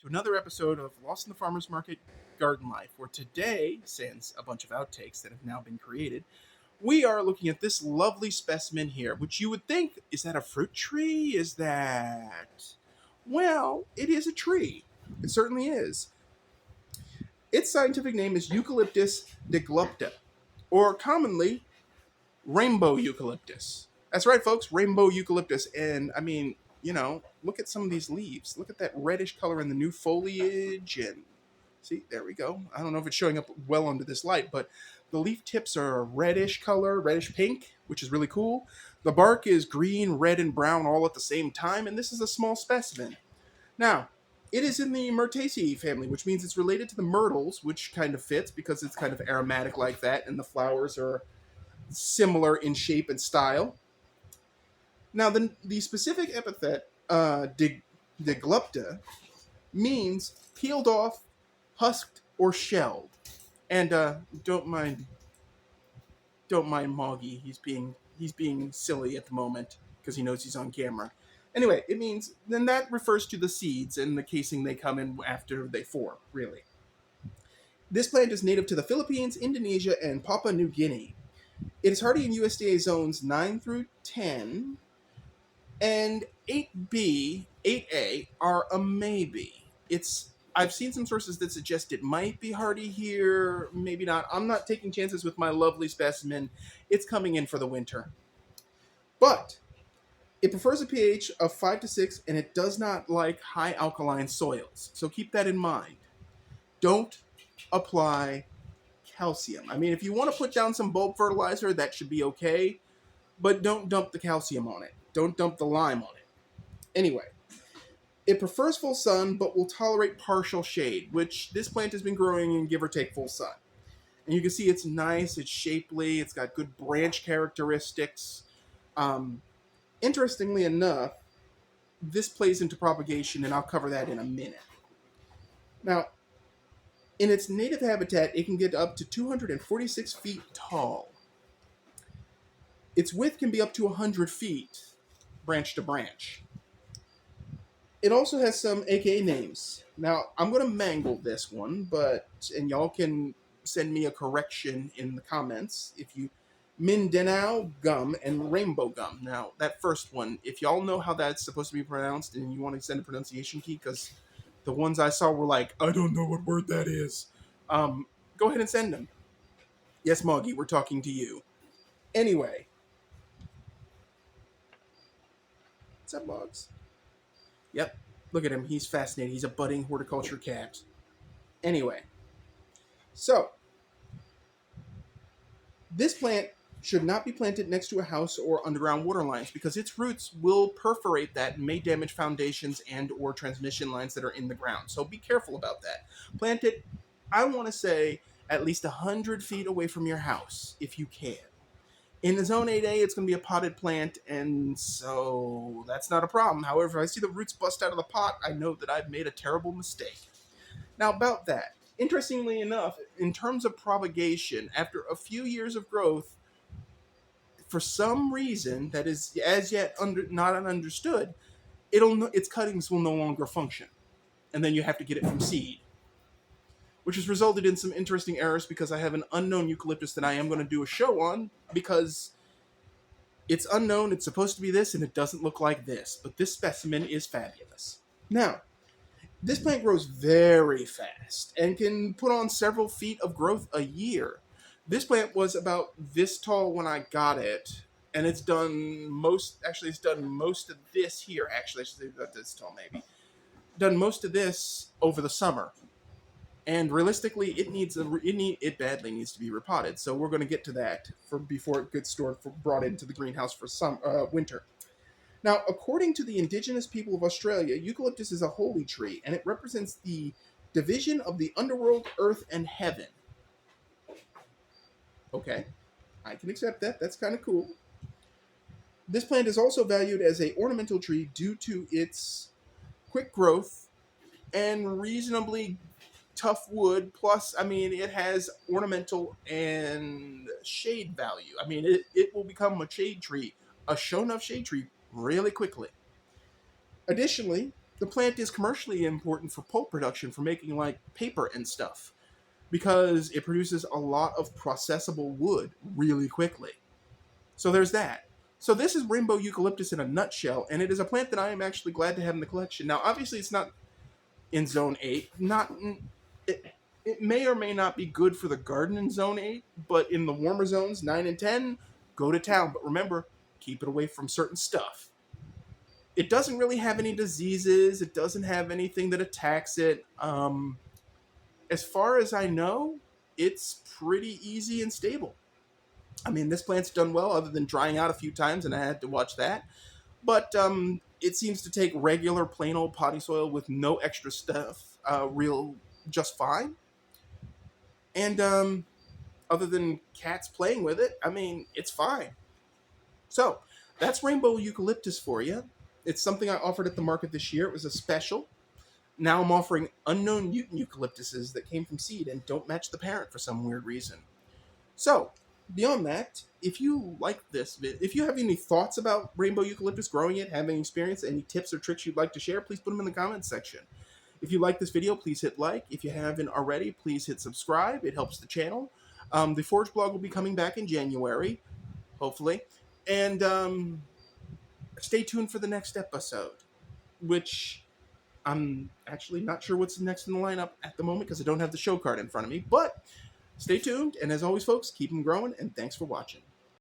to another episode of Lost in the Farmer's Market Garden Life, where today, sans a bunch of outtakes that have now been created, we are looking at this lovely specimen here, which you would think, is that a fruit tree? Is that... Well, it is a tree. It certainly is. Its scientific name is Eucalyptus deglupta, or commonly, Rainbow Eucalyptus. That's right, folks, Rainbow Eucalyptus. And, I mean, look at some of these leaves. Look at that reddish color in the new foliage. And see, there we go. I don't know if it's showing up well under this light, but the leaf tips are a reddish color, reddish pink, which is really cool. The bark is green, red, and brown all at the same time, and this is a small specimen. Now, it is in the Myrtaceae family, which means it's related to the myrtles, which kind of fits because it's kind of aromatic like that, and the flowers are similar in shape and style. Now, the specific epithet, deglupta, means peeled off, husked, or shelled. And don't mind Moggy. He's being silly at the moment because he knows he's on camera. Anyway, it means then that refers to the seeds and the casing they come in after they form. Really, this plant is native to the Philippines, Indonesia, and Papua New Guinea. It is hardy in USDA zones 9 through 10, and 8B, 8A are a maybe. I've seen some sources that suggest it might be hardy here, maybe not. I'm not taking chances with my lovely specimen. It's coming in for the winter. But it prefers a pH of 5 to 6, and it does not like high alkaline soils. So keep that in mind. Don't apply calcium. I mean, if you want to put down some bulb fertilizer, that should be okay, but don't dump the calcium on it. Don't dump the lime on it. Anyway, it prefers full sun, but will tolerate partial shade, which this plant has been growing in give or take full sun. And you can see it's nice, it's shapely, it's got good branch characteristics. Interestingly enough, this plays into propagation, and I'll cover that in a minute. Now, in its native habitat, it can get up to 246 feet tall. Its width can be up to 100 feet, branch to branch. It also has some AKA names. Now, I'm going to mangle this one, and y'all can send me a correction in the comments if you... Mindanao gum and rainbow gum. Now, that first one, if y'all know how that's supposed to be pronounced and you want to send a pronunciation key, because the ones I saw were like, I don't know what word that is. Go ahead and send them. Yes, Moggy, we're talking to you. Anyway. What's up, Moggs? Yep, look at him. He's fascinated. He's a budding horticulture cat. Anyway. So, this plant should not be planted next to a house or underground water lines because its roots will perforate that and may damage foundations and or transmission lines that are in the ground. So be careful about that. Plant it, I want to say, at least 100 feet away from your house, if you can. In the Zone 8A, it's going to be a potted plant, and so that's not a problem. However, if I see the roots bust out of the pot, I know that I've made a terrible mistake. Now, about that. Interestingly enough, in terms of propagation, after a few years of growth, for some reason that is as yet not understood, its cuttings will no longer function, and then you have to get it from seed, which has resulted in some interesting errors because I have an unknown eucalyptus that I am going to do a show on because it's unknown, it's supposed to be this, and it doesn't look like this, but this specimen is fabulous. Now, this plant grows very fast and can put on several feet of growth a year. This plant was about this tall when I got it, and it's done most of this here, actually, I should say about this tall maybe. Done most of this over the summer. And realistically, it badly needs to be repotted, so we're going to get to that before it gets brought into the greenhouse for winter. Now, according to the indigenous people of Australia, eucalyptus is a holy tree, and it represents the division of the underworld, earth, and heaven. Okay, I can accept that. That's kind of cool. This plant is also valued as an ornamental tree due to its quick growth and reasonably tough wood. Plus, I mean, it has ornamental and shade value. I mean, it will become a shade tree, a show enough shade tree really quickly. Additionally, The plant is commercially important for pulp production, for making like paper and stuff, because it produces a lot of processable wood really quickly. So there's that. So this is Rainbow Eucalyptus in a nutshell, and it is a plant that I am actually glad to have in the collection. Now, obviously, it's not in Zone 8. It, it may or may not be good for the garden in Zone 8, but in the warmer zones, 9 and 10, go to town. But remember, keep it away from certain stuff. It doesn't really have any diseases. It doesn't have anything that attacks it. As far as I know, it's pretty easy and stable. I mean, this plant's done well, other than drying out a few times, and I had to watch that. But it seems to take regular, plain old potty soil with no extra stuff, just fine. And other than cats playing with it, I mean, it's fine. So that's Rainbow Eucalyptus for you. It's something I offered at the market this year. It was a special. Now I'm offering unknown mutant eucalyptuses that came from seed and don't match the parent for some weird reason. So, beyond that, if you like this if you have any thoughts about Rainbow Eucalyptus, growing it, having experience, any tips or tricks you'd like to share, please put them in the comments section. If you like this video, please hit like. If you haven't already, please hit subscribe. It helps the channel. The Forge blog will be coming back in January, hopefully. And stay tuned for the next episode, which I'm actually not sure what's next in the lineup at the moment because I don't have the show card in front of me. But stay tuned, and as always, folks, keep them growing, and thanks for watching.